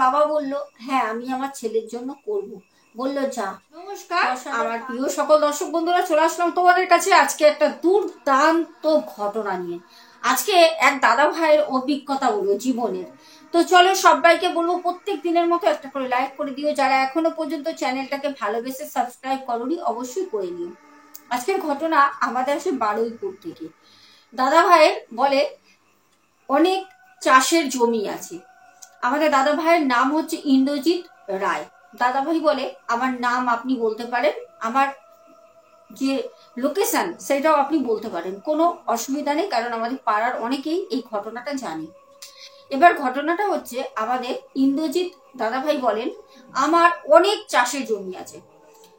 বাবা বলল হ্যাঁ আমি আমার ছেলের জন্য করব। বললো যা। নমস্কার আমার প্রিয় সকল দর্শক বন্ধুরা, চলে আসলাম তোমাদের কাছে আজকে একটা দুর্দান্ত ঘটনা নিয়ে। আজকে এক দাদা ভাইয়ের অভিজ্ঞতা বলবো জীবনের। তো চলো সবাইকে বলবো প্রত্যেক দিনের মতো একটা করে লাইক করে দিও, যারা এখনো পর্যন্ত চ্যানেলটাকে ভালোবেসে সাবস্ক্রাইব করোনি অবশ্যই করে নিও। আজকের ঘটনা আমাদের আসে বারুইপুর থেকে। দাদা ভাইয়ের বলে অনেক চাষের জমি আছে। আমাদের দাদা ভাইয়ের নাম হচ্ছে ইন্দ্রজিৎ রায়। দাদা ভাই বলে আমার নাম আপনি বলতে পারেন, আমার যে লোকেশন সেটাও আপনি বলতে পারেন, কোনো অসুবিধা নেই, কারণ আমাদের পাড়ার অনেকেই এই ঘটনাটা জানে। এবার ঘটনাটা হচ্ছে আমাদের ইন্দ্রজিৎ দাদা ভাই বলেন আমার অনেক চাষের জমি আছে,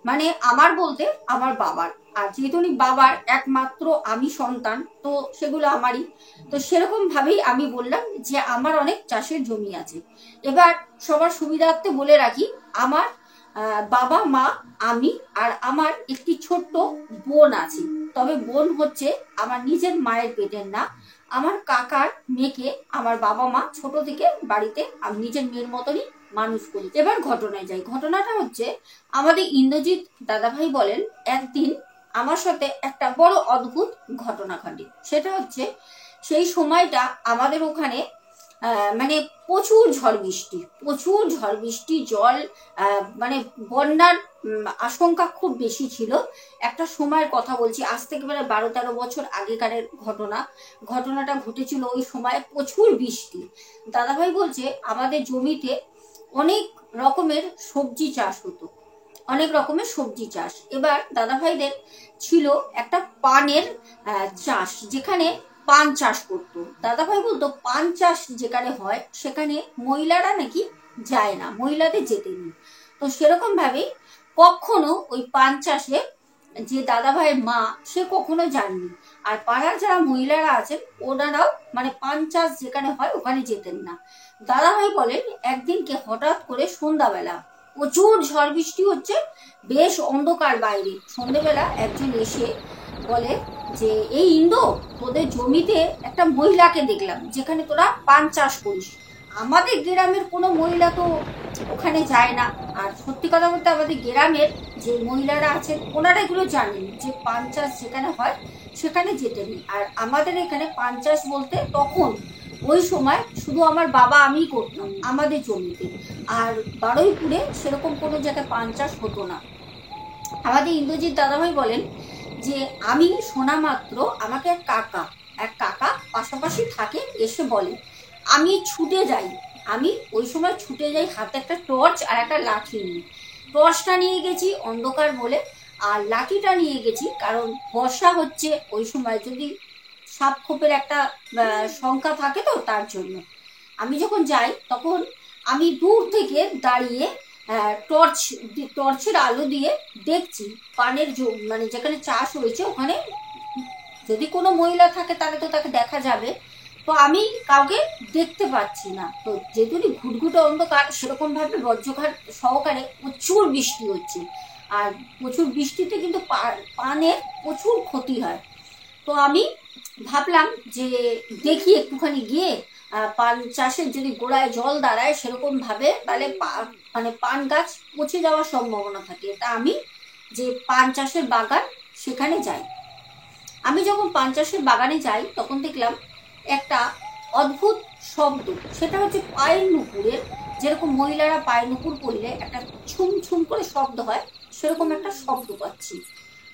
মানে আমার বলতে আমার বাবার, আর যেহেতু উনি বাবার একমাত্র আমি সন্তান তো সেগুলো আমারই। তো সেরকম ভাবেই আমি বললাম যে আমার অনেক চাষের জমি আছে। এবার সবার সুবিধার্থে বলে রাখি, আমার বাবা মা আমি আর আমার একটি ছোট্ট বোন আছে। তবে বোন হচ্ছে আমার নিজের মায়ের পেটের না, আমার কাকার মেয়েকে আমার বাবা মা ছোট থেকে বাড়িতে আমি নিজের মেয়ের মতনই মানুষ করি। এবার ঘটনায় যাই। ঘটনাটা হচ্ছে আমাদের ইন্দ্রজিৎ দাদাভাই বলেন একদিন আমার সাথে একটা বড় অদ্ভুত ঘটনা ঘটে। সেটা হচ্ছে সেই সময়টা আমাদের ওখানে মানে প্রচুর ঝড় বৃষ্টি, জল মানে বন্যার আশঙ্কা খুব বেশি ছিল। একটা সময়ের কথা বলছি, আজ থেকে প্রায় 12-13 বছর আগেকারের ঘটনাটা ঘটেছিল। ওই সময় প্রচুর বৃষ্টি। দাদাভাই বলছে আমাদের জমিতে অনেক রকমের সবজি চাষ হতো, অনেক রকমের সবজি চাষ। এবার দাদা ভাইদের ছিল একটা পানের চাষ, যেখানে পান চাষ করতো। দাদা ভাই বলতো পান চাষ যেখানে হয় সেখানে মহিলারা নাকি যায় না, মহিলাদের যেতে নেই। তো সেরকম ভাবে কখনো ওই পান চাষে যে দাদা ভাইয়ের মা সে কখনো যাননি, আর পাড়ার যারা মহিলারা আছেন ওনারাও মানে পান চাষ যেখানে হয় ওখানে যেতেন না। দাদা ভাই বলেন একদিনকে হঠাৎ করে সন্ধ্যাবেলা প্রচুর ঝড় বৃষ্টি হচ্ছে, বেশ অন্ধকার বাইরে। সন্ধ্যেবেলা একজন এসে বলে যে এই ইন্দ্র, তোদের জমিতে একটা মহিলাকে দেখলাম যেখানে তোরা পান চাষ করিস। আমাদের গ্রামের কোনো মহিলা তো ওখানে যায় না, আর সত্যি কথা বলতে আমাদের গ্রামের যে মহিলারা আছেন ওনারা এগুলো জানেন যে পান চাষ যেখানে হয় সেখানে যেতে নেই। আর আমাদের এখানে পান চাষ বলতে তখন ওই সময় শুধু আমার বাবা আমিই করতাম আমাদের জমিতে, আর বারুইপুরে সেরকম কোনো জায়গায় পান চাষ হতো না। আমাদের ইন্দ্রজিৎ দাদাভাই বলেন যে আমি শোনা মাত্র আমাকে এক কাকা পাশাপাশি থাকে, এসে বলে আমি ছুটে যাই। আমি ওই সময় ছুটে যাই হাতে একটা টর্চ আর একটা লাঠি নিয়ে। টর্চটা নিয়ে গেছি অন্ধকার বলে, আর লাঠিটা নিয়ে গেছি কারণ বর্ষা হচ্ছে, ওই সময় যদি সাপ খোপের একটা সংখ্যা থাকে তো তার জন্য। আমি যখন যাই তখন আমি দূর থেকে দাঁড়িয়ে টর্চের আলো দিয়ে দেখছি পানের মানে যেখানে চাষ হয়েছে ওখানে যদি কোনো মহিলা থাকে তাহলে তো তাকে দেখা যাবে, তো আমি কাউকে দেখতে পাচ্ছি না। তো যেহেতু ঘুটঘুটে অন্ধকার, সেরকম ভাবে বজ্রঘাত সহকারে প্রচুর বৃষ্টি হচ্ছে, আর প্রচুর বৃষ্টিতে কিন্তু পানের প্রচুর ক্ষতি হয়। তো আমি ভাবলাম যে দেখি একটুখানি গিয়ে পান চাষের যদি গোড়ায় জল দাঁড়ায় সেরকম ভাবে তাহলে মানে পান গাছ পচে যাওয়ার সম্ভাবনা থাকে। তা আমি যে পান চাষের বাগান সেখানে যাই। আমি যখন পান চাষের বাগানে যাই তখন দেখলাম একটা অদ্ভুত শব্দ। সেটা হচ্ছে পায়ের নুপুরের, যেরকম মহিলারা পায়ের নুপুর পরলে একটা ছুম ছুম করে শব্দ হয়, সেরকম একটা শব্দ পাচ্ছি।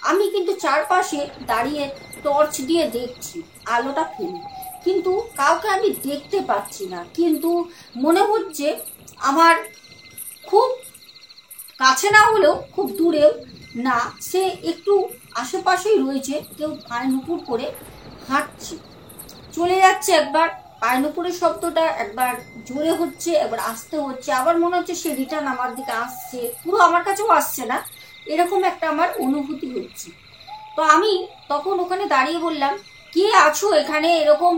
আমি কিন্তু চারপাশে দাঁড়িয়ে টর্চ দিয়ে দেখছি আলোটা ফেলে, কিন্তু কাউকে আমি দেখতে পাচ্ছি না। কিন্তু মনে হচ্ছে আমার খুব কাছে না হলেও খুব দূরেও না, সে একটু আশেপাশেই রয়েছে, কেউ পায়ে নুপুর করে হাঁটছে, চলে যাচ্ছে। একবার পায়ে নুপুরের শব্দটা একবার জোরে হচ্ছে, একবার আস্তে হচ্ছে, আবার মনে হচ্ছে সে রিটার্ন আমার দিকে আসছে, পুরো আমার কাছেও আসছে না, এরকম একটা আমার অনুভূতি হচ্ছে। তো আমি তখন ওখানে দাঁড়িয়ে বললাম কে আছো এখানে, এরকম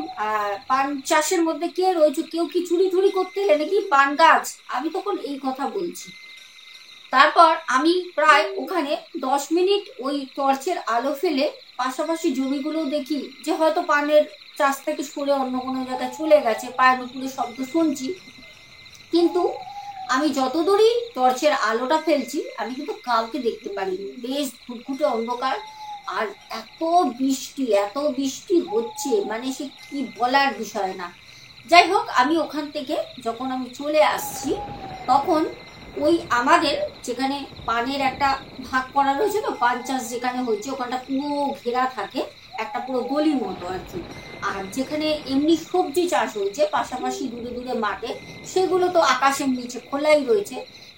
পান চাষের মধ্যে কে রয়েছে, কেউ কি চুরি টুরি করতে এলে নাকি পান গাছ? আমি তখন এই কথা বলছি। তারপর আমি প্রায় ওখানে 10 মিনিট ওই টর্চের আলো ফেলে পাশাপাশি জমিগুলো দেখি যে হয়তো পানের চাষ থেকে সরে অন্য কোনো জায়গায় চলে গেছে, পায়ের নুপুরের শব্দ শুনছি, কিন্তু আমি যত দূরই টর্চের আলোটা ফেলছি আমি কিন্তু কাউকে দেখতে পারিনি, বেশ ঘুটঘুটে অন্ধকার। আর এত বৃষ্টি হচ্ছে, মানে সে কি বলার বিষয় না। যাই হোক, আমি ওখান থেকে যখন আমি চলে আসছি তখন ওই আমাদের যেখানে পানের একটা ভাগ করা রয়েছে, তো পান চাষ যেখানে হচ্ছে ওখানটা পুরো ঘেরা থাকে, একটা পুরো গলির মতো আর কি। আর যেখানে এমনি সবজি চাষ হয়েছে পাশাপাশি দূরে দূরে মাঠে, সেগুলো তো আকাশের নিচে খোলাই রয়েছে।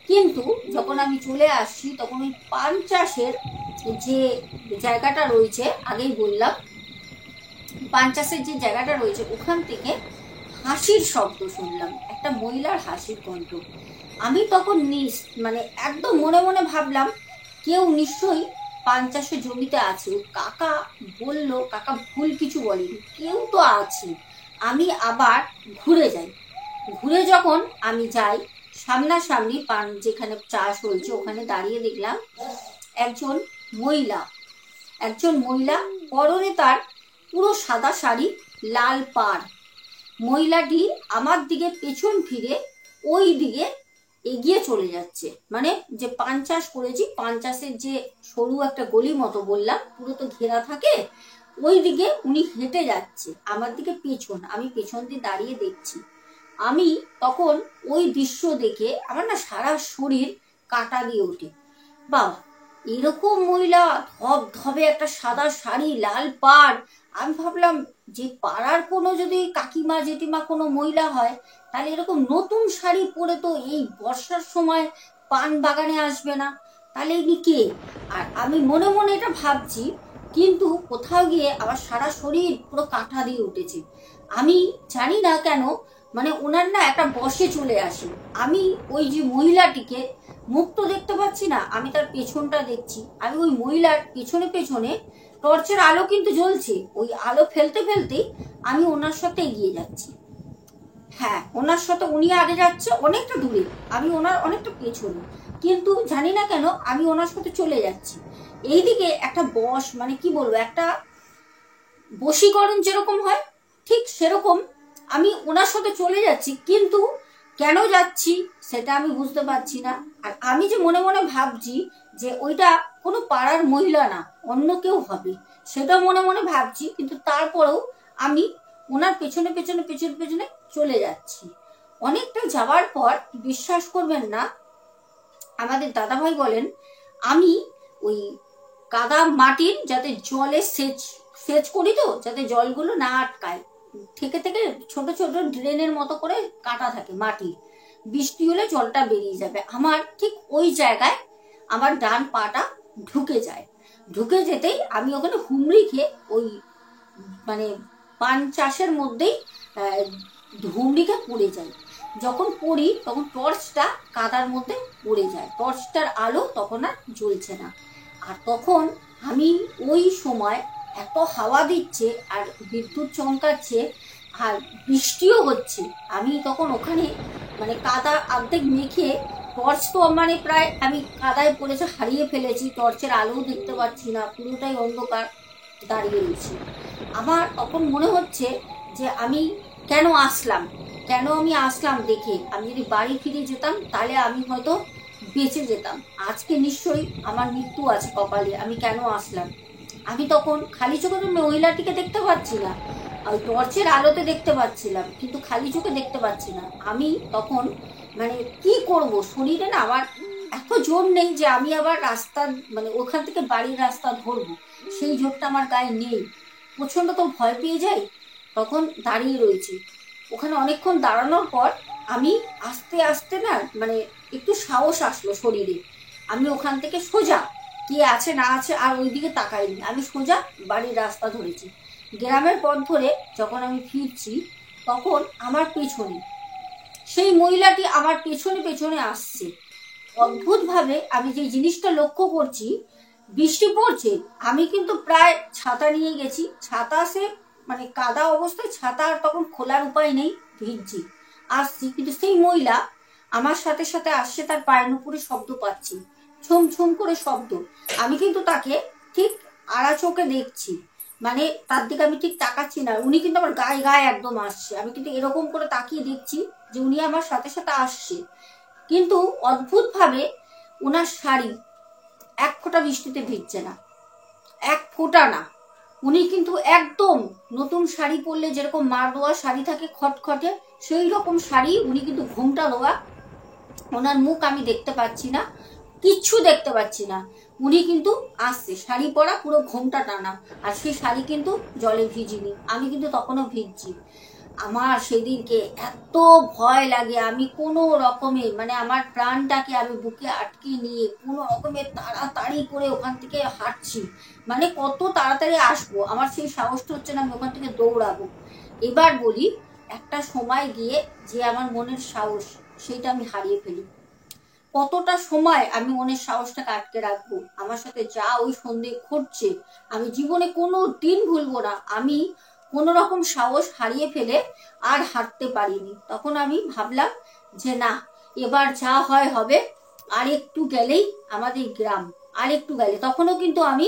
কিন্তু যখন আমি চলে আসছি তখন ওই পান চাষের যে জায়গাটা রয়েছে, আগেই বললাম পান চাষের যে জায়গাটা রয়েছে ওখান থেকে হাসির শব্দ শুনলাম, একটা মহিলার হাসির কণ্ঠ। আমি তখন মানে একদম মনে মনে ভাবলাম কেউ নিশ্চয়ই পান চাষের জমিতে আছে। কাকা বলল, কাকা ভুল কিছু বলেনি, কেউ তো আছে। আমি আবার ঘুরে যাই। ঘুরে যখন আমি যাই সামনাসামনি পান যেখানে চাষ হয়েছে ওখানে দাঁড়িয়ে দেখলাম একজন মহিলা। পরনে তার পুরো সাদা শাড়ি, লাল পাড়। মহিলাটি আমার দিকে পেছন ফিরে ওই দিকে এগিয়ে চলে যাচ্ছে। মানে যে পান চাষ করেছি, পান চাষের যে সরু একটা গলি মতো বললাম, পুরো তো ঘেরা থাকে, ওই দিকে উনি হেঁটে যাচ্ছে আমার দিকে পেছন। আমি পেছন দিয়ে দাঁড়িয়ে দেখছি। আমি তখন ওই দৃশ্য দেখে আমার না সারা শরীর কাঁটা দিয়ে ওঠে। বাবা, এরকম মহিলা, ধবধবে একটা সাদা শাড়ি, লাল পাড়। আমি ভাবলাম যে পাড়ার কোনো যদি কাকিমা জেঠিমা কোনো মহিলা হয় তাহলে এরকম নতুন শাড়ি পরে তো এই বর্ষার সময় পান বাগানে আসবে না, তাহলে ইনি কে? আর আমি মনে মনে এটা ভাবছি, কিন্তু কোথাও গিয়ে আমার সারা শরীর পুরো কাঁটা দিয়ে উঠেছে। আমি জানি না কেন, মানে ওনার না একটা বসে চলে আসে। আমি ওই যে মহিলাটিকে মুখ তো দেখতে পাচ্ছি না, আমি তার পেছনটা দেখছি। আমি ওই মহিলার পেছনে পেছনে, টর্চের আলো কিন্তু জ্বলছে, ওই আলো ফেলতে ফেলতেই আমি ওনার সাথে এগিয়ে যাচ্ছি। হ্যাঁ, ওনার সাথে উনি আগে যাচ্ছে অনেকটা দূরে, আমি ওনার অনেকটা পেছনে, কিন্তু জানি না কেন আমি ওনার সাথে চলে যাচ্ছি। এইদিকে একটা মানে কি বলবো, একটা বশীকরণ যেরকম হয় ঠিক সেরকম আমি ওনার সাথে চলে যাচ্ছি, কিন্তু কেন যাচ্ছি সেটা আমি বুঝতে পারছি না। আর আমি যে মনে মনে ভাবছি যে ওইটা কোনো পাড়ার মহিলা না, অন্য কেউ হবে, সেটা মনে মনে ভাবছি, কিন্তু তারপরেও আমি ওনার পেছনে পেছনে পেছনে পেছনে চলে যাচ্ছি। অনেকটা যাওয়ার পর বিশ্বাস করবেন না, আমাদের দাদাভাই বলেন আমি ওই কাদা মাটির যাতে জলে সেচ করি, তো যাতে জলগুলো না আটকায়, থেকে থেকে ছোট ছোট ড্রেনের মতো করে কাটা থাকে মাটি, বৃষ্টি হলে জলটা বেরিয়ে যাবে। আমার ঠিক ওই জায়গায় আমার ডান পাটা ঢুকে যায়। ঢুকে যেতেই আমি ওখানে হুমড়ি খেয়ে ওই মানে পান চাষের মধ্যেই হুমড়ি খেয়ে পড়ে যাই। যখন পড়ি তখন টর্চটা কাদার মধ্যে পড়ে যায়, টর্চটার আলো তখন আর জ্বলছে না। আর তখন আমি ওই সময় এত হাওয়া দিচ্ছে আর বিদ্যুৎ চমকাচ্ছে আর বৃষ্টিও হচ্ছে, আমি তখন ওখানে মানে কাদা অর্ধেক মেখে, টর্চ তো মানে প্রায় আমি কাদায় পড়েছে, হারিয়ে ফেলেছি, টর্চের আলোও দেখতে পাচ্ছি না, পুরোটাই অন্ধকার, দাঁড়িয়ে রয়েছি। আমার তখন মনে হচ্ছে যে আমি কেন আসলাম, দেখে আমি যদি বাড়ি ফিরে যেতাম তাহলে আমি হয়তো বেঁচে যেতাম, আজকে নিশ্চয়ই আমার মৃত্যু আছে কপালে, আমি কেন আসলাম। আমি তখন খালি চোখে তো মহিলাটিকে দেখতে পাচ্ছি না, ওই টর্চের আলোতে দেখতে পাচ্ছিলাম, কিন্তু খালি চোখে দেখতে পাচ্ছি না। আমি তখন মানে কি করব, শরীরে না আমার এত জোর নেই যে আমি আবার রাস্তা মানে ওখান থেকে বাড়ির রাস্তা ধরবো, সেই জোরটা আমার গায়ে নেই। প্রচন্ড তো ভয় পেয়ে যাই। তখন দাঁড়িয়ে রয়েছি, ওখানে অনেকক্ষণ দাঁড়ানোর পর আমি আস্তে আস্তে না মানে একটু সাহস আসলো শরীরে। আমি ওখান থেকে সোজা, কে আছে না আছে আর ওইদিকে তাকাইনি, আমি সোজা বাড়ির রাস্তা ধরেছি। গ্রামের পথ ধরে যখন আমি ফিরছি তখন আমার পেছনে সেই মহিলাটি আমার পেছনে পেছনে আসছে। অদ্ভুতভাবে আমি যে জিনিসটা লক্ষ্য করছি, বৃষ্টি পড়ছে, আমি কিন্তু প্রায় ছাতা নিয়ে গেছি, ছাতা সে মানে কাদা অবস্থায় ছাতা আর তখন খোলার উপায় নেই, ভিজছি আসছি, কিন্তু সেই মহিলা আমার সাথে সাথে আসছে, তার পায়ের নুপুরে শব্দ পাচ্ছি, ছুম ছুম করে শব্দ। আমি কিন্তু তাকে ঠিক আড়া চোখে দেখছি, মানে তার দিকে আমি ঠিক তাকাচ্ছি না, উনি কিন্তু আমার গায়ে গায়ে একদম আসছে, আমি কিন্তু এরকম করে তাকিয়ে দেখছি যে উনি আমার সাথে সাথে আসছে। কিন্তু অদ্ভুতভাবে ওনার শাড়ি এক ফোঁটা বৃষ্টিতে ভিজছে না, এক ফোঁটা না। উনি কিন্তু একদম নতুন শাড়ি পরলে যেরকম মার দেওয়া শাড়ি থাকে খটখটে, সেই রকম শাড়ি। উনি কিন্তু ঘোমটা দেওয়া, ওনার মুখ আমি দেখতে পাচ্ছি না, কিচ্ছু দেখতে পাচ্ছি না। উনি কিন্তু আসছে শাড়ি পরা, পুরো ঘোমটা টানা, আর সেই শাড়ি কিন্তু জলে ভিজিনি, আমি কিন্তু তখনও ভিজছি। আমার সেদিনকে এত ভয় লাগে, আমি কোনো রকমে মানে আমার প্রাণটাকে আমি বুকে আটকে নিয়ে কোনো রকমের তাড়াতাড়ি করে ওখান থেকে হাঁটছি। মানে কত তাড়াতাড়ি আসবো, আমার সেই সাহসটা হচ্ছে না আমি ওখান থেকে দৌড়াবো। এবার বলি, একটা সময় গিয়ে যে আমার মনের সাহস সেইটা আমি হারিয়ে ফেলি। কতটা সময় আমি মনের সাহসটাকে আটকে রাখবো? আমার সাথে যা ওই সন্ধে ঘটছে আমি জীবনে কোনো দিন ভুলবো না। আমি কোনো রকম সাহস হারিয়ে ফেলে আর হাঁটতে পারিনি। তখন আমি ভাবলাম যে না, এবার যা হয় হবে। আর একটু গেলেই আমাদের গ্রাম, আর একটু গেলে, তখনও কিন্তু আমি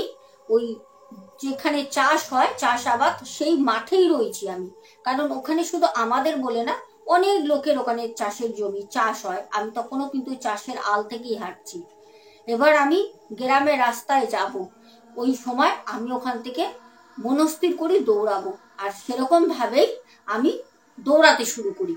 ওই যেখানে চাষ হয় চাষাবাদ সেই মাঠেই রয়েছি আমি। কারণ ওখানে শুধু আমাদের বলে না, অনেক লোকের ওখানে চাষের জমি চাষ হয়। আমি তখনও কিন্তু চাষের আল থেকেই হাঁটছি। এবার আমি গ্রামের রাস্তায় যাব, ওই সময় আমি ওখান থেকে মনস্থির করি দৌড়াবো। আর সেরকম ভাবেই আমি দৌড়াতে শুরু করি।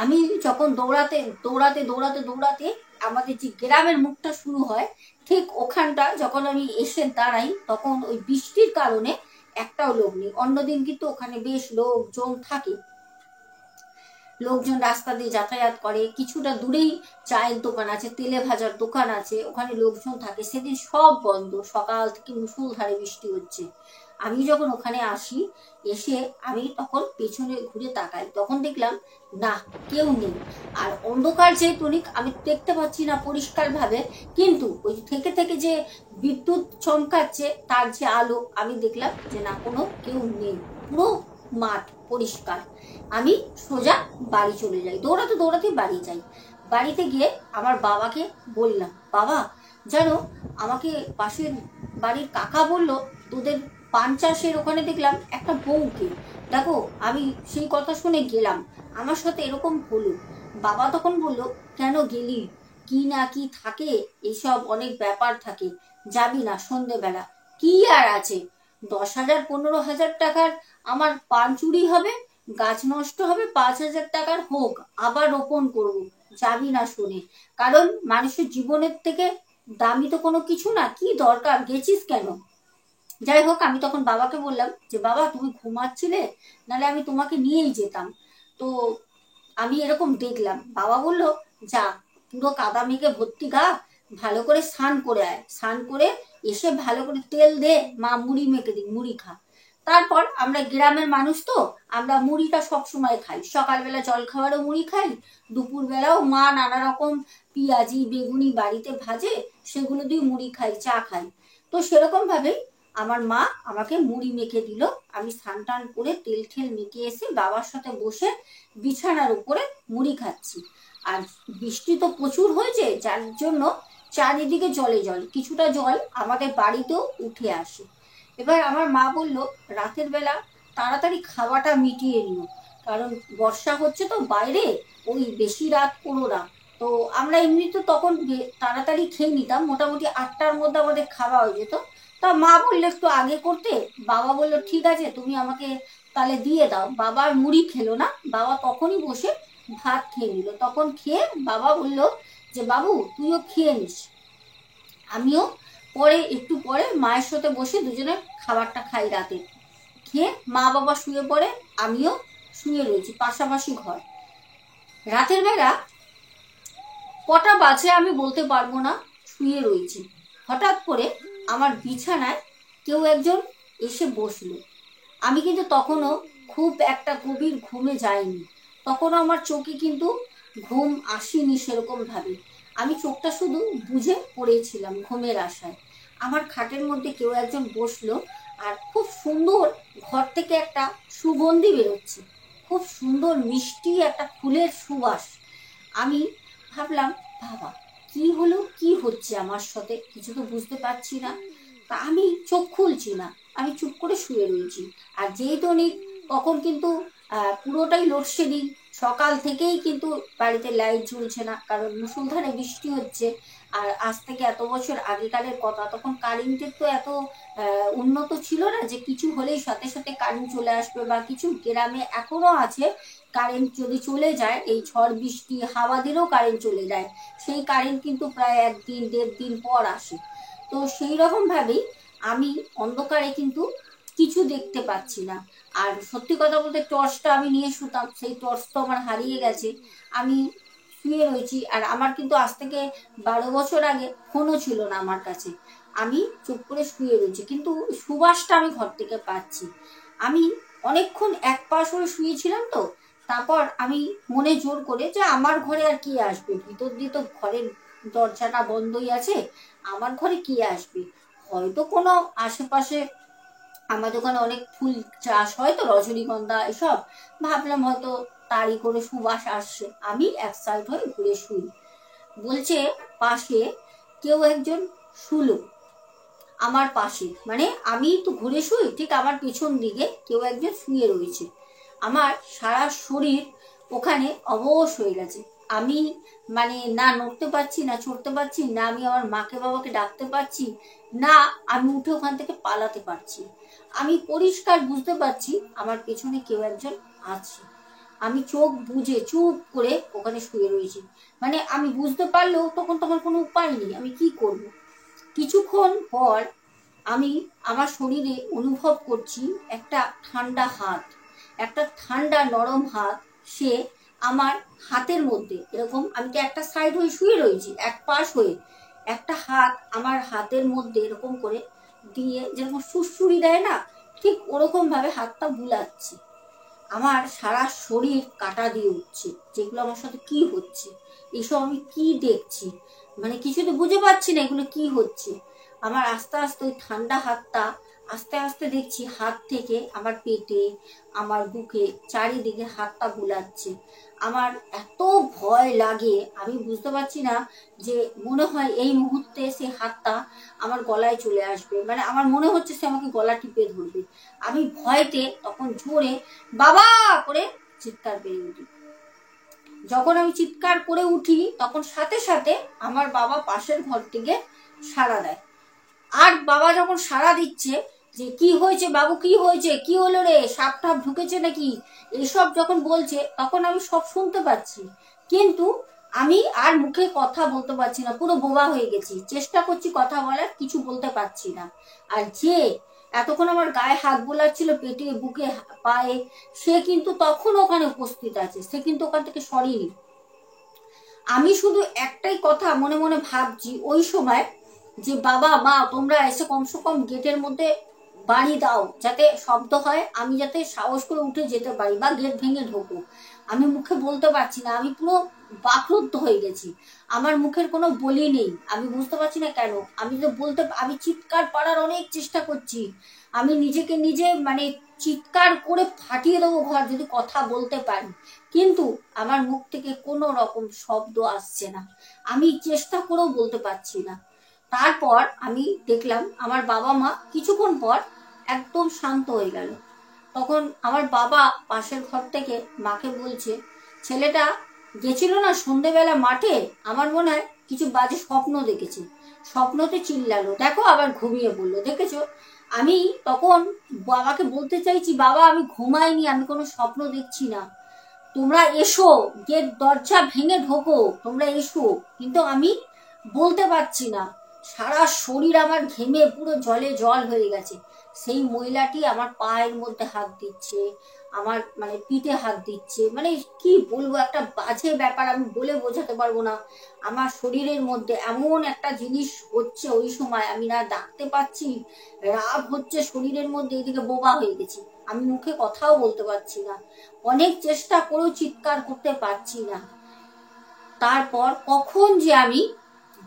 আমি যখন দৌড়াতে দৌড়াতে দৌড়াতে দৌড়াতে আমাদের যে গ্রামের মুখটা শুরু হয়, ঠিক ওখানটা যখন আমি এসে দাঁড়াই, তখন ওই বৃষ্টির কারণে একটাও লোক নেই। অন্যদিন কিন্তু ওখানে বেশ লোকজন থাকে, লোকজন রাস্তা দিয়ে যাতায়াত করে। কিছুটা দূরেই চায়ের দোকান আছে, তেলে ভাজার দোকান আছে, ওখানে লোকজন থাকে। সেদিন সব বন্ধ, সকাল থেকে মুষলধারে বৃষ্টি হচ্ছে। আমি যখন ওখানে আসি, এসে আমি তখন পেছনে ঘুরে তাকাই, তখন দেখলাম না, কেউ নেই। আর অন্ধকার যেহেতু আমি দেখতে পাচ্ছি না পরিষ্কার ভাবে, কিন্তু ওই থেকে থেকে যে বিদ্যুৎ চমকাচ্ছে তার যে আলো, আমি দেখলাম যে না, কোনো কেউ নেই, পুরো মাঠ পরিষ্কার। আমি সোজা বাড়ি চলে যাই, দৌড়াতে দৌড়াতে বাড়ি যাই। বাড়িতে গিয়ে আমার বাবাকে বললাম, বাবা জানো, আমাকে পাশের বাড়ির কাকা বলল তোদের পান চাষের ওখানে দেখলাম একটা বউকে। দেখো, আমি সেই কথা শুনে গেলাম, আমার সাথে এরকম হলো। বাবা তখন বলল, কেন গেলি? কি না কি থাকে, এসব অনেক ব্যাপার থাকে, যাবি না সন্ধেবেলা? কি আর আছে, 10,000 15,000 টাকার আমার পান চুরি হবে, গাছ নষ্ট হবে, 5,000 টাকার হোক, আবার রোপণ করব, যাবি না শুনে? কারণ মানুষের জীবনের থেকে দামি তো কোনো কিছু না, কি দরকার, গেছিস কেন? যাই হোক, আমি তখন বাবাকে বললাম যে বাবা, তুমি ঘুমাচ্ছিলে, নাহলে আমি তোমাকে নিয়েই যেতাম। তো আমি এরকম দেখলাম। বাবা বলল, যা, পুরো কাদা মেঘে ভর্তি গা, ভালো করে স্নান করে আয়, স্নান করে এসে ভালো করে তেল দে, মা মুড়ি মেখে দিই, মুড়ি খা। তারপর আমরা গ্রামের মানুষ তো, আমরা মুড়িটা সবসময় খাই। সকালবেলা জল খাবারও মুড়ি খাই, দুপুরবেলাও মা নানা রকম পেঁয়াজি বেগুনি বাড়িতে ভাজে, সেগুলো দিয়ে মুড়ি খাই, চা খাই। তো সেরকম ভাবেই আমার মা আমাকে মুড়ি মেখে দিল। আমি স্নান টান করে তেল ঠেল মেখে এসে বাবার সাথে বসে বিছানার উপরে মুড়ি খাচ্ছি। আর বৃষ্টি তো প্রচুর হয়েছে, যার জন্য চারিদিকে জলে জল, কিছুটা জল আমাদের বাড়িতেও উঠে আসে। এবার আমার মা বলল, রাতের বেলা তাড়াতাড়ি খাওয়াটা মিটিয়ে নিও, কারণ বর্ষা হচ্ছে তো বাইরে, ওই বেশি রাত করো না। তো আমরা এমনি তো তখন তাড়াতাড়ি খেয়ে নিতাম, মোটামুটি 8টার মধ্যে আমাদের খাওয়া হয়ে যেত। তা মা বললো একটু আগে করতে। বাবা বললো ঠিক আছে, তুমি আমাকে তাহলে দিয়ে দাও। বাবা আর মুড়ি খেলো না, বাবা তখনই বসে ভাত খেয়ে নিল। তখন খেয়ে বাবা বলল যে বাবু, তুইও খেয়ে নিস। আমিও পরে একটু পরে মায়ের সাথে বসে দুজনে খাবারটা খাই। রাতে খেয়ে মা বাবা শুয়ে পড়ে, আমিও শুয়ে রয়েছি, পাশাপাশি ঘর। রাতের বেলা কটা বাজে আমি বলতে পারবো না, শুয়ে রয়েছি। হঠাৎ করে আমার বিছানায় কেউ একজন এসে বসলো। আমি কিন্তু তখনও খুব একটা গভীর ঘুমে যাইনি, তখনও আমার চোখে কিন্তু ঘুম আসেনি সেরকম ভাবে। আমি চোখটা শুধু বুঝে পড়েছিলাম ঘুমের আশায়। আমার খাটের মধ্যে কেউ একজন বসলো, আর খুব সুন্দর ঘর থেকে একটা সুগন্ধি বেরোচ্ছে, খুব সুন্দর মিষ্টি একটা ফুলের সুবাস। আমি ভাবলাম, বাবা কি হলো, কি হচ্ছে আমার সাথে, কিছু তো বুঝতে পারছি না। তা আমি চোখ খুলছি না, আমি চুপ করে শুয়ে রয়েছি। আর যেহেতু তখন কিন্তু পুরোটাই লোডশেডিং, সকাল থেকেই কিন্তু বাড়িতে লাইট জ্বলছে না, কারণ মুষলধারে বৃষ্টি হচ্ছে। আর আজ থেকে এত বছর আগেকারের কথা, তখন কারেন্টের তো এত উন্নত ছিল না যে কিছু হলেই সাথে সাথে কারেন্ট চলে আসবে, বা কিছু গ্রামে এখনো আছে কারেন্ট যদি চলে যায়, এই ঝড় বৃষ্টি হাওয়া দিলেও কারেন্ট চলে যায়, সেই কারেন্ট কিন্তু প্রায় 1 দিন 1.5 দিন পর আসে। তো সেই রকম ভাবেই আমি অন্ধকারে কিন্তু কিছু দেখতে পাচ্ছি না। আর সত্যি কথা বলতে টর্চটা আমি নিয়ে শুতাম, সেই টর্চ তো আমার হারিয়ে গেছে। আমি শুয়ে রয়েছি, আর আমার কিন্তু আজ থেকে 12 বছর আগে ফোনও ছিল না আমার কাছে। আমি চুপ করে শুয়ে রয়েছি, কিন্তু সুবাসটা আমি ঘর থেকে পাচ্ছি। আমি অনেকক্ষণ এক পাশ হয়ে শুয়েছিলাম, তো তারপর আমি মনে জোর করে যে আমার ঘরে আর কে আসবে, ভিতর দিয়ে তো ঘরের দরজাটা বন্ধই আছে, আমার ঘরে কে আসবে, হয়তো কোনো আশেপাশে আমাদের ওখানে অনেক ফুল চাষ হয় তো, রজনীগন্ধা এসব, ভাবলাম হয়তো তারই করে সুবাস আসছে। আমি এক সাইড হয়ে ঘুরে শুই, বলছে পাশে কেউ একজন শুলো আমার পাশে, মানে আমি তো ঘুরে শুই, ঠিক আমার পিছন দিকে কেউ একজন শুয়ে রয়েছে। আমার সারা শরীর ওখানে অবশ হয়ে গেছে। আমি মানে না নড়তে পারছি, না চড়তে পারছি, না আমি আমার মাকে বাবাকে ডাকতে পারছি, না আমি উঠে ওখান থেকে পালাতে পারছি। আমি পরিষ্কার বুঝতে পারছি আমার পেছনে কেউ একজন আছে। আমি চোখ বুজে চুপ করে ওখানে শুয়ে রয়েছি, মানে আমি বুঝতে পারলেও তখন তোমার কোনো উপায় নেই, আমি কি করব। কিছুক্ষণ পর আমি আমার শরীরে অনুভব করছি একটা ঠান্ডা হাত, একটা ঠান্ডা নরম হাত, সে আমার হাতের মধ্যে এরকম, আমি তো একটা সাইড হয়ে শুয়ে রয়েছি এক পাশ হয়ে, একটা হাত আমার হাতের মধ্যে এরকম করে দিয়ে, যেরকম সুড়সুড়ি দেয় না, ঠিক ওরকম ভাবে হাতটা বুলাচ্ছে। আমার সারা শরীর কাটা দিয়ে উঠছে, যেগুলো আমার সাথে কি হচ্ছে, এসব আমি কি দেখছি, মানে কিছু তো বুঝে পাচ্ছি না এগুলো কি হচ্ছে। আমার আস্তে আস্তে ওই ঠান্ডা হাতটা আস্তে আস্তে দেখছি হাত থেকে আমার পেটে, আমার বুকে, চারিদিকে হাতটা বুলাচ্ছে। আমার এত ভয় লাগে, আমি বুঝতে পারছি না, যে মনে হয় এই মুহূর্তে সে হাতটা আমার গলায় চলে আসবে, মানে আমার মনে হচ্ছে সে আমাকে গলা টিপে ধরবে। আমি ভয়তে তখন জোরে বাবা করে চিৎকার করে উঠি। যখন আমি চিৎকার করে উঠি, তখন সাথে সাথে আমার বাবা পাশের ঘর থেকে সাড়া দেয়। আর বাবা যখন সাড়া দিচ্ছে যে কি হয়েছে বাবু, কি হয়েছে, কি হলো রে, সাপ টাপ ঢুকেছে নাকি, এইসব যখন বলছে, তখন আমি সব শুনতে পাচ্ছি, কিন্তু আমি আর মুখে কথা বলতে পারছি না, পুরো বোবা হয়ে গেছি, চেষ্টা করছি কথা বলার, কিছু বলতে পারছি না। আর যে এতক্ষণ আমার গায়ে হাত বোলাচ্ছিল, পেটে বুকে পায়ে, সে কিন্তু তখন ওখানে উপস্থিত আছে, সে কিন্তু ওখান থেকে সরেনি। আমি শুধু একটাই কথা মনে মনে ভাবছি ওই সময়, যে বাবা মা তোমরা এসে কমসে কম গেটের মধ্যে বাড়ি দাও, যাতে শব্দ হয়, আমি যাতে সাহস করে উঠে যেতে পারি, বা গেট ভেঙে ঢোকো। আমি মুখে বলতে পারছি না, আমি পুরো বাকরুদ্ধ হয়ে গেছি, আমার মুখের কোনো বলি নেই, আমি বুঝতে পারছি না কেন। আমি তো বলতে, আমি চিৎকার পাড়ার অনেক চেষ্টা করছি, আমি নিজেকে নিজে মানে চিৎকার করে ফাটিয়ে দেবো ঘর যদি কথা বলতে পারি, কিন্তু আমার মুখ থেকে কোনো রকম শব্দ আসছে না, আমি চেষ্টা করেও বলতে পারছি না। তারপর আমি দেখলাম আমার বাবা মা কিছুক্ষণ পর একদম শান্ত হয়ে গেল। তখন আমার বাবা পাশের ঘর থেকে মাকে বলছে, ছেলেটা গেছিল না সন্ধেবেলা মাঠে, আমার মনে হয় কিছু বাজে স্বপ্ন দেখেছে, স্বপ্নতে চিল্লালো, দেখো আবার ঘুমিয়ে পড়লো, দেখেছো। আমি তখন বাবাকে বলতে চাইছি, বাবা আমি ঘুমাইনি, আমি কোনো স্বপ্ন দেখছি না, তোমরা এসো, গেট দরজা ভেঙে ঢোকো, তোমরা এসো, কিন্তু আমি বলতে পারছি না, সারা শরীর আমার ঘেমে পুরো জলে জল হয়ে গেছে। সেই মহিলাটি আমার পায়ের মধ্যে হাত দিচ্ছে, আমার মানে পিঠে হাত দিচ্ছে, মানে কি বলবো, একটা বাজে ব্যাপার, আমি বলে বোঝাতে পারবো না। আমার শরীরের মধ্যে এমন একটা জিনিস হচ্ছে ওই সময়, আমি না ডাকতে পারছি, রাগ হচ্ছে শরীরের মধ্যে, এদিকে বোবা হয়ে গেছি, আমি মুখে কথাও বলতে পারছি না, অনেক চেষ্টা করেও চিৎকার করতে পারছি না। তারপর কখন যে আমি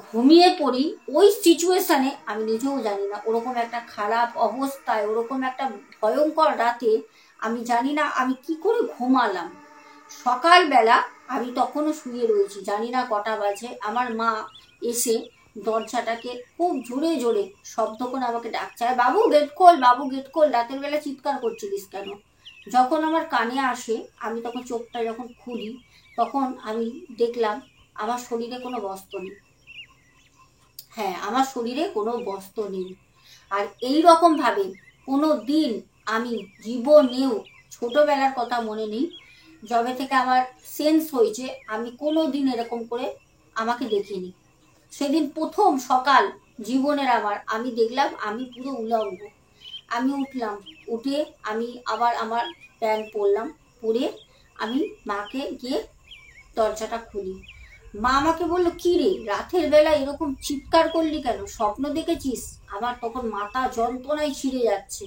ঘুমিয়ে পড়ি ওই সিচুয়েশনে, আমি নিজেও জানি না, ওরকম একটা খারাপ অবস্থায়, ওরকম একটা ভয়ঙ্কর রাতে, আমি জানি না আমি কি করে ঘুমালাম। সকালবেলা আমি তখনও শুয়ে রয়েছি, জানি না কটা বাজে, আমার মা এসে দরজাটাকে খুব জোরে জোরে শব্দ করে আমাকে ডাকছে, আর বাবু গেট খোল, বাবু গেট খোল, রাতের বেলা চিৎকার করছিলিস কেন, যখন আমার কানে আসে আমি তখন চোখটা যখন খুলি তখন আমি দেখলাম আমার শরীরে কোনো বস্ত্র নেই। হ্যাঁ, আমার শরীরে কোনো বস্ত্র নেই। আর এই রকমভাবে কোনো দিন আমি জীবনেও, ছোটোবেলার কথা মনে নেই, যবে থেকে আমার সেন্স হয়েছে আমি কোনো দিন এরকম করে আমাকে দেখিনি। সেদিন প্রথম সকাল জীবনের আমি দেখলাম আমি পুরো উলঙ্গ। আমি উঠলাম, উঠে আমি আবার আমার প্যান্ট পরলাম, পরে আমি মাকে গিয়ে দরজাটা খুলি। মা আমাকে বললো, কি রে রাতের বেলা এরকম চিৎকার করলি কেন, স্বপ্ন দেখেছিস? আমার তখন মাথা যন্ত্রণায় ছিঁড়ে যাচ্ছে।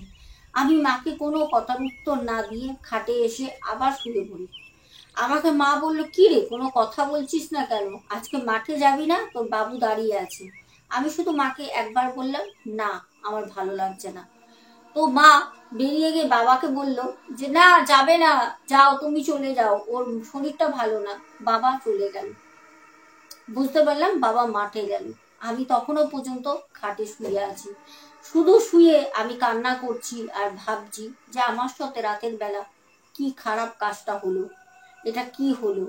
আমি মাকে কোনো কথার উত্তর না দিয়ে খাটে এসে আবার শুয়ে পড়ি। আমাকে মা বললো, কি রে কোনো কথা বলছিস না কেন, আজকে মাঠে যাবি না? তোর বাবু দাঁড়িয়ে আছে। আমি শুধু মাকে একবার বললাম, না আমার ভালো লাগছে না। তো মা বেরিয়ে গিয়ে বাবাকে বলল যে না যাবে না, যাও তুমি চলে যাও, ওর শরীরটা ভালো না। বাবা চলে গেল। বুঝতে পারলাম বাবা মাঠে গেল। আমি তখনও পর্যন্ত খাটে শুয়ে আছি। শুধু শুয়ে আমি কান্না করছি আর ভাবছি যে আমার সাথে রাতের বেলা কি খারাপ কাজটা হলো, এটা কি হলো।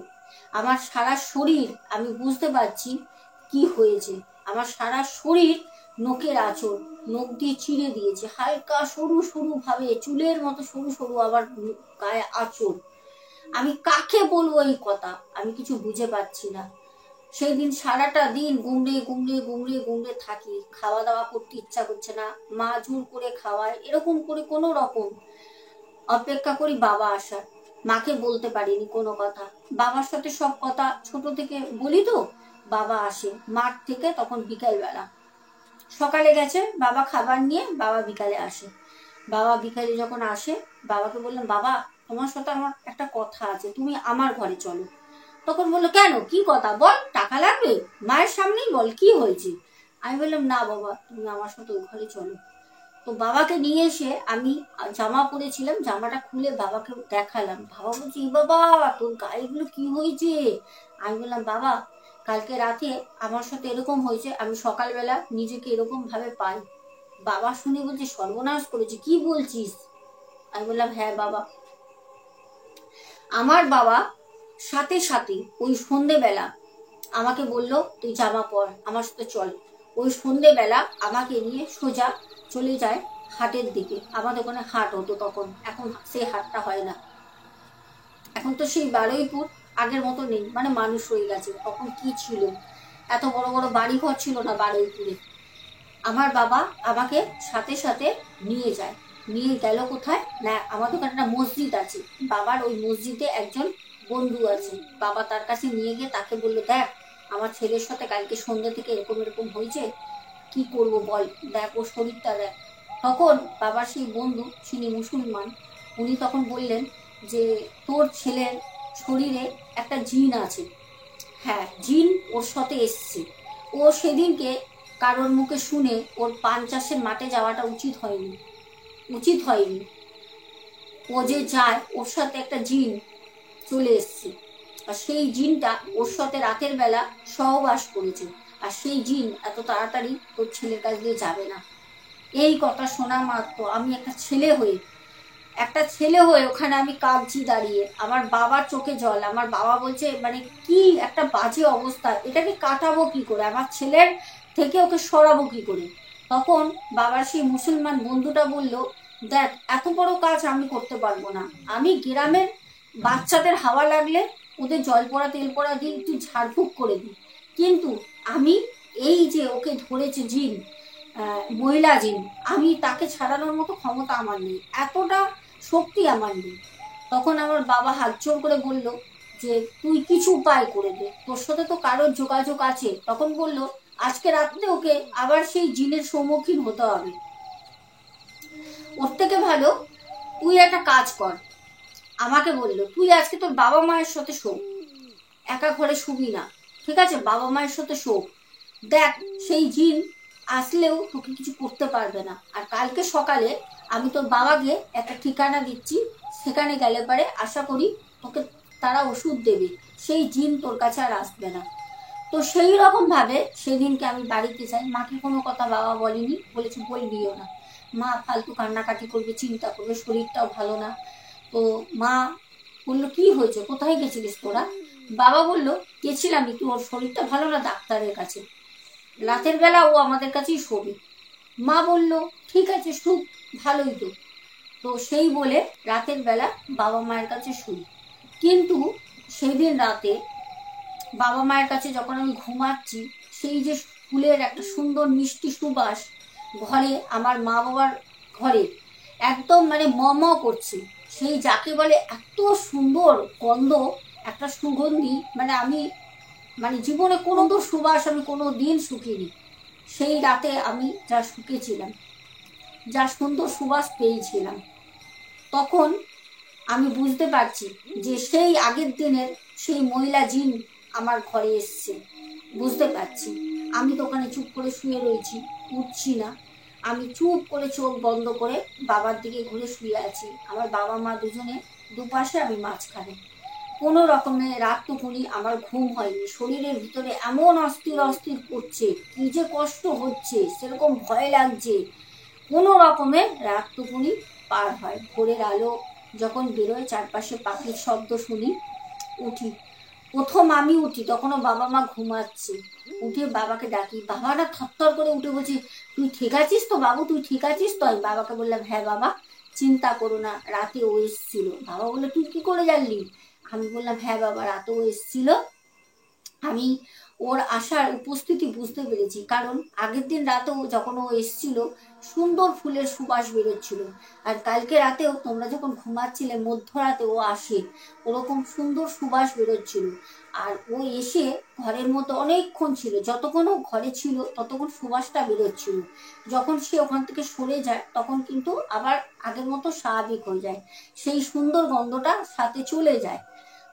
আমার সারা শরীর, আমি বুঝতে পারছি কি হয়েছে। আমার সারা শরীর নখের আঁচড়, নখ দিয়ে চিড়ে দিয়েছে, হালকা সরু সরু ভাবে চুলের মতো সরু সরু আবার গায়ে আঁচড়। আমি কাকে বলবো এই কথা, আমি কিছু বুঝে পাচ্ছি না। সেই দিন সারাটা দিন গুমড়ে গুমড়ে গুমড়ে গুমড়ে থাকি, খাওয়া দাওয়া করতে ইচ্ছা করছে না, মা জোর করে খাওয়ায়, এরকম করে কোনো রকম অপেক্ষা করি বাবা আসার। মাকে বলতে পারিনি কোনো কথা, বাবার সাথে সব কথা ছোট থেকে বলি তো। বাবা আসে মাঠ থেকে, তখন বিকাল বেলা, সকালে গেছে বাবা খাবার নিয়ে, বাবা বিকালে আসে। বাবা বিকালে যখন আসে বাবাকে বললাম, বাবা তোমার সাথে আমার একটা কথা আছে, তুমি আমার ঘরে চলো। তখন বললো, কেন কি কথা বল, টাকা লাগবে? মায়ের সামনেই বল কি হয়েছে। আমি বললাম, না বাবা তুমি আমার সাথে ওই ঘরে চলো। তো বাবাকে নিয়ে এসে আমি জামা পরেছিলাম, জামাটা খুলে বাবাকে দেখালাম। বাবা বলছে, ই বাবা তোর গায়েগুলো কি হয়েছে? আমি বললাম, বাবা কালকে রাতে আমার সাথে এরকম হয়েছে, আমি সকালবেলা নিজেকে এরকম ভাবে পাই। বাবা শুনে বলছে, সর্বনাশ করেছে, কি বলছিস? আমি বললাম, হ্যাঁ বাবা। আমার বাবা সাথে সাথে ওই সন্ধেবেলা আমাকে বলল, তুই জামা পর আমার সাথে চল। ওই সন্ধেবেলা আমাকে নিয়ে সোজা চলে যায় হাটের দিকে। আমাদের ওখানে হাট হতো তখন, এখন সেই হাটটা হয় না। এখন তো সেই বারুইপুর আগের মতো নেই, মানে মানুষ হয়ে গেছে। তখন কি ছিল, এত বড় বড় বাড়ি ঘর ছিল না বারুইপুরে। আমার বাবা আমাকে সাথে সাথে নিয়ে যায়। নিয়ে গেল কোথায় না, আমাদের ওখানে একটা মসজিদ আছে, বাবার ওই মসজিদে একজন বন্ধু আছে। বাবা তার কাছে নিয়ে গিয়ে তাকে বললো, দেখ আমার ছেলের সাথে কালকে সন্ধ্যে থেকে এরকম এরকম হয়েছে, কি করব বল, দেখ ওর শরীরটা দেখ। তখন বাবার সেই বন্ধু, তিনি মুসলমান, উনি তখন বললেন যে তোর ছেলের শরীরে একটা জিন আছে। হ্যাঁ, জিন ওর সাথে এসছে। ও সেদিনকে কারোর মুখে শুনে ওর পান চাষের মাঠে যাওয়াটা উচিত হয়নি, উচিত হয়নি। ও যে যায়, ওর সাথে একটা জিন চলে এসছে। আর সেই জিনটা ওর সাথে রাতের বেলা সহবাস করেছে। আর সেই জিন এত তাড়াতাড়ি তোর ছেলের কাছ দিয়ে যাবে না। এই কথা শোনা মাত্র আমি একটা ছেলে হয়ে ওখানে আমি কাঁদছি দাঁড়িয়ে। আমার বাবার চোখে জল। আমার বাবা বলছে, মানে কি একটা বাজে অবস্থা, এটাকে কাটাবো কি করে, আমার ছেলের থেকে ওকে সরাবো কি করে। তখন বাবার সেই মুসলমান বন্ধুটা বলল, দেখ এত বড় কাজ আমি করতে পারবো না। আমি গ্রামের বাচ্চাদের হাওয়া লাগলে ওদের জল পড়া তেল পড়া দিয়ে একটু ঝাড়ফুঁক করে দিই, কিন্তু আমি এই যে ওকে ধরেছে জিন, মহিলা জিন, আমি তাকে ছাড়ানোর মতো ক্ষমতা আমার নেই, এতটা শক্তি আমার নেই। তখন আমার বাবা হাত জোর করে বলল যে তুই কিছু উপায় করে দে, তোর সাথে তো কারোর যোগাযোগ আছে। তখন বলল, আজকে রাত্রে ওকে আবার সেই জিনের সম্মুখীন হতে হবে। ওর থেকে ভালো তুই একটা কাজ কর। আমাকে বলল, তুই আজকে তোর বাবা মায়ের সাথে শো, একা ঘরে শুবি না, ঠিক আছে? বাবা মায়ের সাথে শো। দেখ সেই জিন আসলেও তোকে কিছু করতে পারবে না। আর কালকে সকালে আমি তোর বাবাকে একটা ঠিকানা দিচ্ছি, সেখানে গেলে পারে আশা করি তোকে তারা ওষুধ দেবে, সেই জিন তোর কাছে আর আসবে না। তো সেই রকম ভাবে সেদিনকে আমি বাড়িতে যাই। মাকে কোনো কথা বাবা বলেনি, বলেছে বলবিও না, মা ফালতু কান্নাকাটি করবে, চিন্তা করবে, শরীরটাও ভালো না। তো মা বললো কি হয়েছে, কোথায় গেছিলিস তোরা? বাবা বলল গেছিলাম একটু, ওর শরীরটা ভালো না, ডাক্তারের কাছে। রাতের বেলা ও আমাদের কাছেই শোবে। মা বলল ঠিক আছে শুক, ভালোই তো। তো সেই বলে রাতের বেলা বাবা মায়ের কাছে শুই। কিন্তু সেই দিন রাতে বাবা মায়ের কাছে যখন আমি ঘুমাচ্ছি, সেই যে ফুলের একটা সুন্দর মিষ্টি সুবাস ঘরে, আমার মা বাবার ঘরে একদম মানে ম করছে, সেই যাকে বলে এত সুন্দর গন্ধ, একটা সুগন্ধি, মানে আমি মানে জীবনে কোনো তো সুবাস আমি কোনো দিন শুকিনি। সেই রাতে আমি যা শুকেছিলাম, যা সুন্দর সুবাস পেয়েছিলাম, তখন আমি বুঝতে পারছি যে সেই আগের দিনের সেই মহিলা জিন আমার ঘরে এসছে। বুঝতে পারছি। আমি তো ওখানে চুপ করে শুয়ে রয়েছি, উঠছি না। আমি চুপ করে চোখ বন্ধ করে বাবার দিকে ঘুরে শুয়ে আছি। আমার বাবা মা দুজনে দুপাশে, আমি মাঝখানে। কোনো রকমে রাতটুকুনি আমার ঘুম হয়নি। শরীরের ভিতরে এমন অস্থির অস্থির করছে, কি যে কষ্ট হচ্ছে, সেরকম ভয় লাগছে। কোনো রকমে রাতটুকুনি পার হয়। ভোরের আলো যখন বেরোয়, চারপাশে পাখির শব্দ শুনি, উঠি। প্রথম আমি উঠি, তখনও বাবা মা ঘুমাচ্ছে। উঠে বাবাকে ডাকি, বাবাটা থরথর করে উঠে বলছি তুই ঠিক আছিস তো বাবু, তুই ঠিক আছিস তো? আমি বাবাকে বললাম হ্যাঁ বাবা, চিন্তা করো না, রাতে ও এসছিল। বাবা বললো তুই কি করে জানলি? আমি বললাম হ্যাঁ বাবা, রাতে ও এসছিল। আমি ওর আসার উপস্থিতি বুঝতে পেরেছি, কারণ আগের দিন রাতেও যখন ও এসছিল সুন্দর ফুলের সুবাস বেরোচ্ছিল। আর কালকে রাতেও তোমরা যখন ঘুমাচ্ছিলে মধ্যরাতে ও আসে, ওরকম সুন্দর সুবাস বেরোচ্ছিল। আর ও এসে ঘরের মধ্যে অনেকক্ষণ ছিল, যতক্ষণ ও ঘরে ছিল ততক্ষণ সুবাসটা বেরোচ্ছিল। যখন সে ওখান থেকে সরে যায় তখন কিন্তু আবার আগের মতো স্বাভাবিক হয়ে যায়, সেই সুন্দর গন্ধটা সাথে চলে যায়।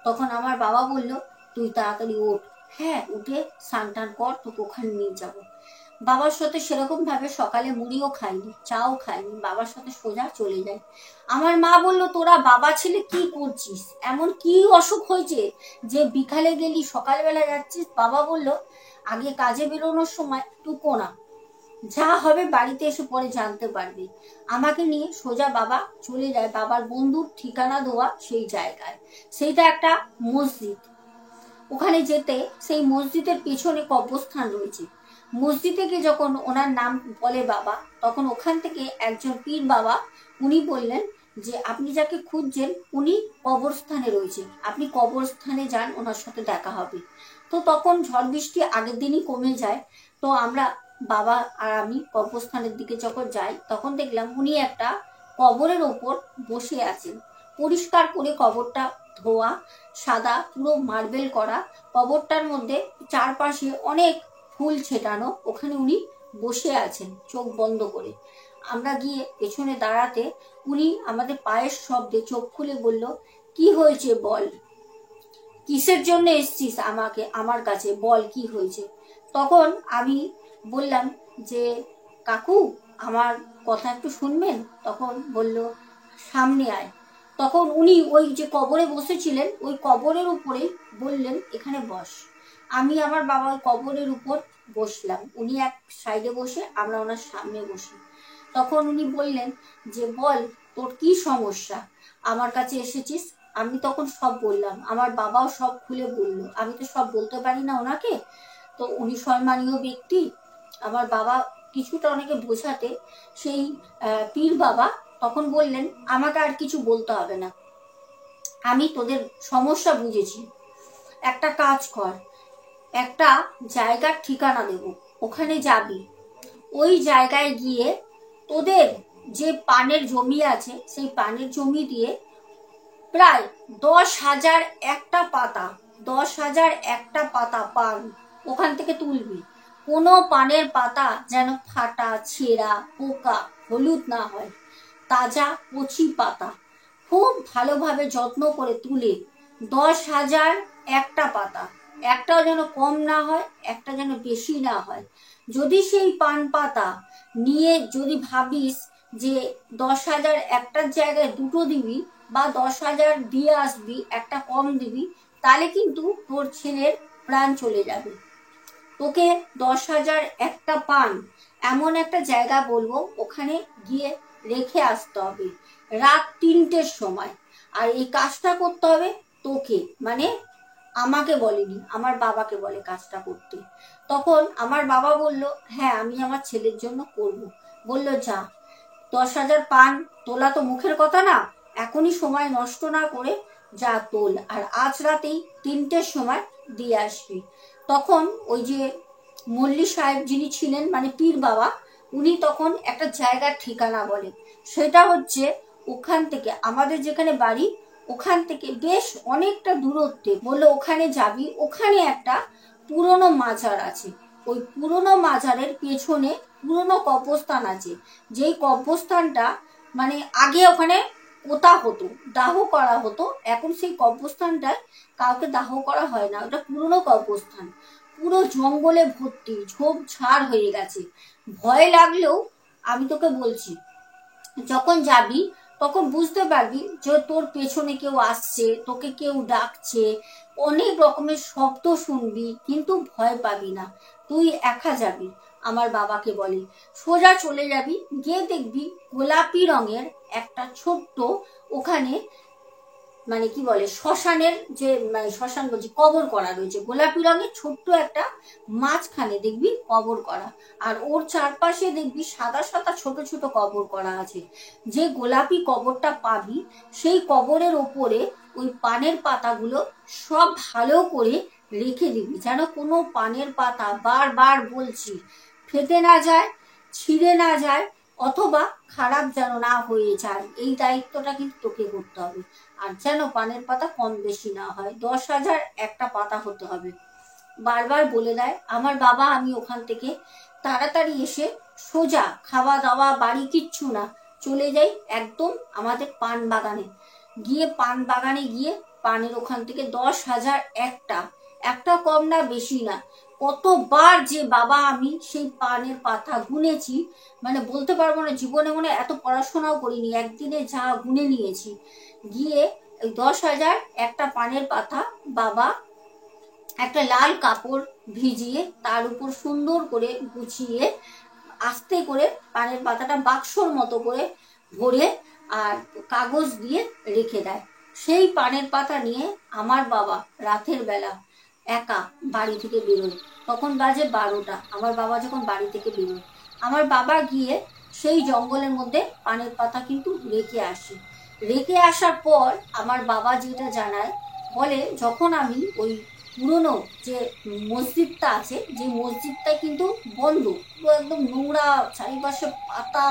তখন আমার বাবা বলল তুই তাড়াতাড়ি ওঠ। হ্যাঁ, উঠে স্নান টান কর, তোকে ওখানে নিয়ে যাবো। বাবার সাথে সেরকম ভাবে সকালে মুড়িও খাইনি, চাও খাইনি, বাবার সাথে সোজা চলে যাই। আমার মা বলল তোরা বাবা ছেলে কি করছিস, এমন কি অসুখ হয়েছে যে বিকালে গেলি সকালবেলা যাচ্ছিস? বাবা বলল আগে কাজে বেরোনোর সময় টুকো না, যা হবে বাড়িতে এসে পরে জানতে পারবি। আমাকে নিয়ে সোজা বাবা চলে যায় বাবার বন্ধুর ঠিকানা দেওয়া সেই জায়গায়। সেইটা একটা মসজিদ। ওখানে যেতে সেই মসজিদের পেছনে কবরস্থান রয়েছে। মসজিদে গিয়ে যখন ওনার নাম বলে বাবা, তখন ওখান থেকে একজন পীর বাবা উনি বললেন যে আপনি যাকে খুঁজছেন উনি কবরস্থানে রয়েছে, আপনি কবরস্থানে যান, ওনার সাথে দেখা হবে। তো তখন ঝড় বৃষ্টি আগের দিনই কমে যায়। তো আমরা বাবা আর আমি কবরস্থানের দিকে যখন যাই, তখন দেখলাম উনি একটা কবরের ওপর বসে আছেন। পরিষ্কার করে কবরটা ধোয়া, সাদা পুরো মার্বেল করা, কবরটার মধ্যে চারপাশে অনেক ফুল ছেটানো, ওখানে উনি বসে আছেন চোখ বন্ধ করে। আমরা গিয়ে পেছনে দাঁড়াতে উনি আমাদের পায়ের শব্দে চোখ খুলে বলল কি হয়েছে বল, কিসের জন্য এসছিস আমার কাছে, বল কি হয়েছে। তখন আমি বললাম যে কাকু আমার কথা একটু শুনবেন। তখন বলল সামনে আয়। তখন উনি ওই যে কবরে বসেছিলেন ওই কবরের উপরে বললেন এখানে বস। আমি আমার বাবা ওই কবরের উপর বসলাম, উনি এক সাইডে বসে, আমরা ওনার সামনে বসি। তখন উনি বললেন যে বল তোর কি সমস্যা, আমার কাছে এসেছিস। আমি তখন সব বললাম, আমার বাবাও সব খুলে বলল, আমি তো সব বলতে পারি না ওনাকে, তো উনি সম্মানীয় ব্যক্তি। আমার বাবা কিছুটা অনেকে বোঝাতে সেই পীর বাবা তখন বললেন আমাকে আর কিছু বলতে হবে না, আমি তোদের সমস্যা বুঝেছি। একটা কাজ কর, একটা জায়গার ঠিকানা দেব, ওখানে যাবি। ওই জায়গায় গিয়ে তোদের যে পানের জমি আছে সেই পানের জমি দিয়ে প্রায় 10,000 একটা পাতা, 10,000 একটা পাতা পান ওখান থেকে তুলবি। কোনো পানের পাতা যেন ফাটা, ছেঁড়া, পোকা, হলুদ না হয়, তাজা কচি পাতা খুব ভালোভাবে যত্ন করে তুলে 10,000 একটা পাতা, একটাও যেন কম না হয়, একটা যেন বেশি না হয়। যদি সেই পান পাতা নিয়ে যদি ভাবিস যে 10,000 একটার জায়গায় দুটো দিবি বা 10,000 দিয়ে আসবি, একটা কম দিবি, তাহলে কিন্তু তোর ছেলের প্রাণ চলে যাবে। তোকে 10,000 একটা পান এমন একটা জায়গা বলবো, ওখানে গিয়ে রেখে আসতে হবে রাত 3টের সময়। আর এই কাজটা করতে হবে তোকে, মানে আমাকে বলেনি, আমার বাবাকে বলে কাজটা করতে। তখন আমার বাবা বলল, হ্যাঁ আমি আমার ছেলের জন্য করব। বলল যা, 10,000 পান তোলা তো মুখের কথা না, এখনই সময় নষ্ট না করে যা তোল, আর আজ রাতেই 3টের সময় দিয়ে আসবি। তখন ওই যে মল্লি সাহেব যিনি ছিলেন, মানে পীর বাবা, উনি তখন একটা জায়গার ঠিকানা বলে। সেটা হচ্ছে ওখান থেকে আমাদের যেখানে বাড়ি, ওখান থেকে বেশ অনেকটা দূরত্বে। বললো ওখানে যাবি, ওখানে একটা পুরনো মাজার আছে, ওই পুরনো মাজারের পেছনে পুরনো কবরস্থান আছে, যেই কবরস্থানটা মানে আগে ওখানে পোতা হতো, দাহ করা হতো। এখন সেই কবরস্থানটায় কাউকে দাহ করা হয় না, ওটা পুরনো কবরস্থান, পুরো জঙ্গলে ভর্তি, ঝোপঝাড় হয়ে গেছে। ভয় লাগলেও আমি তোকে বলছি, যখন যাবি তখন বুঝতে পারবি যে তোর পেছনে কেউ আসছে, তোকে কেউ ডাকছে, অনেক রকমের শব্দ শুনবি, কিন্তু ভয় পাবি না, তুই একা যাবি। আমার বাবাকে বলে সোজা চলে যাবি, গিয়ে দেখবি গোলাপি রঙের একটা ছোট্ট ওখানে মানে কি বলে শ্মশানের যে মানে শ্মশান বলছি কবর করা রয়েছে, গোলাপি রঙের ছোট্ট একটা মাঝখানে দেখবি কবর করা, আর ওর চারপাশে দেখবি সাদা সাদা ছোট ছোট কবর করা আছে। যে গোলাপি কবরটা পাবি, সেই কবরের ওপরে ওই পানের পাতাগুলো সব ভালো করে রেখে দিবি, যেন কোনো পানের পাতা, বারবার বলছি, ফেটে না যায়, ছিঁড়ে না যায়, অথবা খারাপ যেন না হয়ে যায়। এই দায়িত্বটা কিন্তু তোকে করতে হবে। আর যেন পানের পাতা কম বেশি না হয়, 10,000 একটা পাতা হতে হবে, বারবার বলে দেয় আমার বাবা। আমি ওখান থেকে তাড়াতাড়ি এসে সোজা খাওয়া দাওয়া বাড়ি কিচ্ছু না, চলে যাই একদম আমাদের পান বাগানে। গিয়ে পান বাগানে গিয়ে পানের ওখান থেকে 10,000 একটা, একটা কম না বেশি না, কতবার যে বাবা আমি সেই পানের পাতা গুনেছি, মানে বলতে পারবো না, জীবনে মনে এত পড়াশোনাও করিনি, একদিনে যা গুনে নিয়েছি। গিয়ে ওই 10,000 একটা পানের পাতা বাবা একটা লাল কাপড় ভিজিয়ে তার উপর সুন্দর করে গুছিয়ে আস্তে করে পানের পাতাটা বাক্সর মতো করে ভরে আর কাগজ দিয়ে রেখে দেয়। সেই পানের পাতা নিয়ে আমার বাবা রাতের বেলা একা বাড়ি থেকে বেরোয়, তখন বাজে 12টা। আমার বাবা যখন বাড়ি থেকে বেরোয়, আমার বাবা গিয়ে সেই জঙ্গলের মধ্যে পানের পাতা কিন্তু রেখে আসে। রেখে আসার পর আমার বাবা যেটা জানায়, বলে যখন আমি ওই পুরনো যে মসজিদটা আছে, যে মসজিদটা কিন্তু বন্ধ, পুরো একদম নোংরা, চারিপাশে পাতা,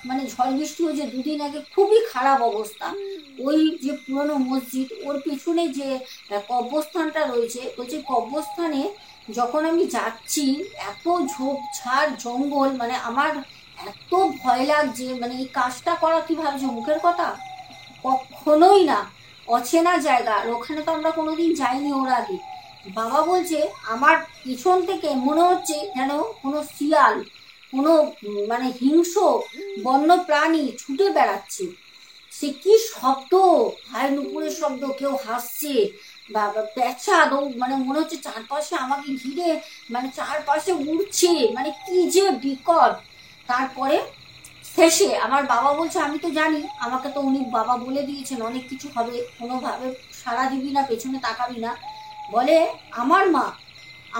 মানে ঝড় বৃষ্টি হয়েছে 2 দিন আগে, খুবই খারাপ অবস্থা। ওই যে পুরনো মসজিদ, ওর পিছনে যে কবরস্থানটা রয়েছে, ওই যে কবরস্থানে যখন আমি যাচ্ছি, এত ঝোপঝাড় জঙ্গল, মানে আমার এত ভয় লাগছে, মানে এই কাজটা করা কি ভাবছো মুখের কথা, কখনোই না, অচেনা জায়গা, আর ওখানে তো আমরা কোনোদিন যাইনি ওর আগে। বাবা বলছে আমার পিছন থেকে মনে হচ্ছে যেন কোনো শিয়াল, কোনো মানে হিংস্র বন্য প্রাণী ছুটে বেড়াচ্ছে। সে কি শব্দ, হাই নুপুরের শব্দ, কেউ হাসছে, বা পেঁচা মানে মনে হচ্ছে চারপাশে আমাকে ঘিরে, মানে চারপাশে উড়ছে, মানে কি যে বিকট। তারপরে শেষে আমার বাবা বলছে আমি তো জানি, আমাকে তো উনি বাবা বলে দিয়েছেন অনেক কিছু হবে, কোনোভাবে সাড়া দিবি না, পেছনে তাকাবি না। বলে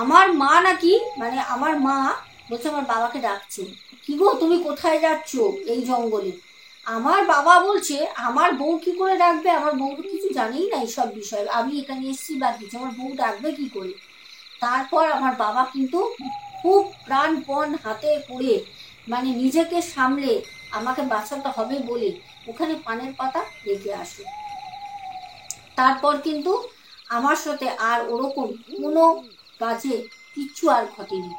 আমার মা নাকি, মানে আমার মা বলছে আমার বাবাকে ডাকছে, কি গো তুমি কোথায় যাচ্ছ এই জঙ্গলে? আমার বাবা বলছে আমার বউ কি করে ডাকবে, আমার বউ তো কিছু জানেই না এইসব বিষয়ে, আমি এখানে এসেছি বা কিছু, আমার বউ ডাকবে কি করে? তারপর আমার বাবা কিন্তু খুব প্রাণপণ হাতে করে, মানে নিজেকে সামলে আমাকে বাঁচাতে হবে বলে ওখানে পানের পাতা রেখে আসে। তারপর কিন্তু আমার সাথে আর ওরকম কোনো কাজে কিচ্ছু আর ঘটেনি।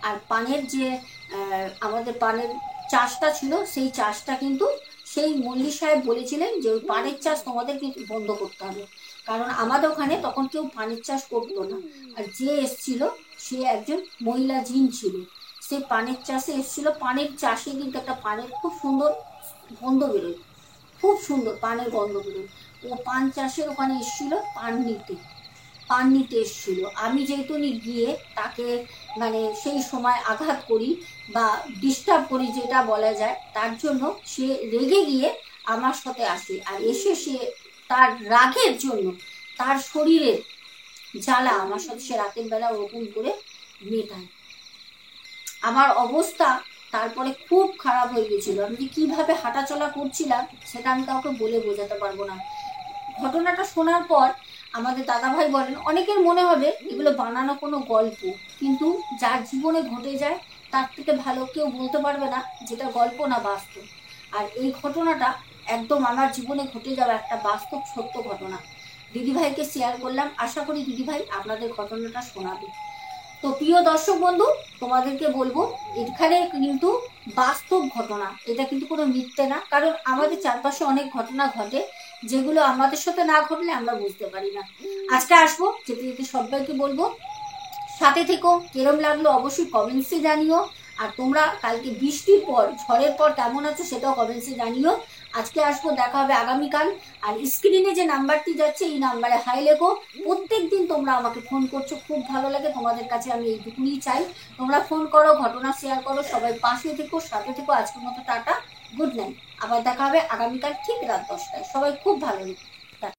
আর পানের যে আমাদের পানের চাষটা ছিল, সেই চাষটা কিন্তু সেই মল্লিক সাহেব বলেছিলেন যে ওই পানের চাষ তোমাদের কিন্তু বন্ধ করতে হবে, কারণ আমাদের ওখানে তখন কেউ পানের চাষ করতো না। আর যে এসছিল সে একজন মহিলা জিন ছিল, সে পানের চাষে এসছিল, পানের চাষে কিন্তু একটা পানের খুব সুন্দর গন্ধ বেরোয়, খুব সুন্দর পানের গন্ধ বেরোয়। ও পান চাষের ওখানে এসছিল পান নিতে এসছিল। আমি যেহেতু গিয়ে তাকে মানে সেই সময় আঘাত করি বা ডিস্টার্ব করি যেটা বলা যায়, তার জন্য সে রেগে গিয়ে আমার সাথে আসে, আর এসে সে তার রাগের জন্য তার শরীরের জ্বালা আমার সাথে সে রাতের বেলা ওরকম করে মেটায়। আমার অবস্থা তারপরে খুব খারাপ হয়ে গেছিল। আমি যে কিভাবে হাঁটাচলা করছিলাম সেটা আমি কাউকে বলে বোঝাতে পারবো না। ঘটনাটা শোনার পর আমাদের দাদাভাই বলেন, অনেকের মনে হবে এগুলো বানানো কোনো গল্প, কিন্তু যার জীবনে ঘটে যায় তার থেকে ভালো কেউ বলতে পারবে না যেটা গল্প না বাস্তব। আর এই ঘটনাটা একদম আমার জীবনে ঘটে যাওয়া একটা বাস্তব সত্য ঘটনা। দিদিভাইকে শেয়ার করলাম, আশা করি দিদিভাই আপনাদের ঘটনাটা শোনাবে। তো প্রিয় দর্শক বন্ধু, তোমাদেরকে বলবো এখানে কিন্তু বাস্তব ঘটনা, এটা কিন্তু কোনো মিথ্যে না। কারণ আমাদের চারপাশে অনেক ঘটনা ঘটে যেগুলো আমাদের সাথে না ঘটলে আমরা বুঝতে পারি না। আজকে আসবো, যেতে যেতে সবাইকে বলবো সাথে থেকো, কেরম লাগলো অবশ্যই কমেন্টসে জানিও। আর তোমরা কালকে বৃষ্টির পর ঝড়ের পর কেমন আছো সেটাও কমেন্টসে জানিও। আজকে আসবো, দেখা হবে আগামীকাল। আর স্ক্রিনে যে নাম্বারটি যাচ্ছে এই নাম্বারে হাই লেখো। প্রত্যেক দিন তোমরা আমাকে ফোন করছো, খুব ভালো লাগে। তোমাদের কাছে আমি এইটুকুই চাই, তোমরা ফোন করো, ঘটনা শেয়ার করো। সবাই পাশে থেকো, সাথে থেকো। আজকের মতো টাটা, গুড নাইট। আবার দেখা হবে আগামীকাল ঠিক রাত 10টায়। সবাই খুব ভালো থেকো।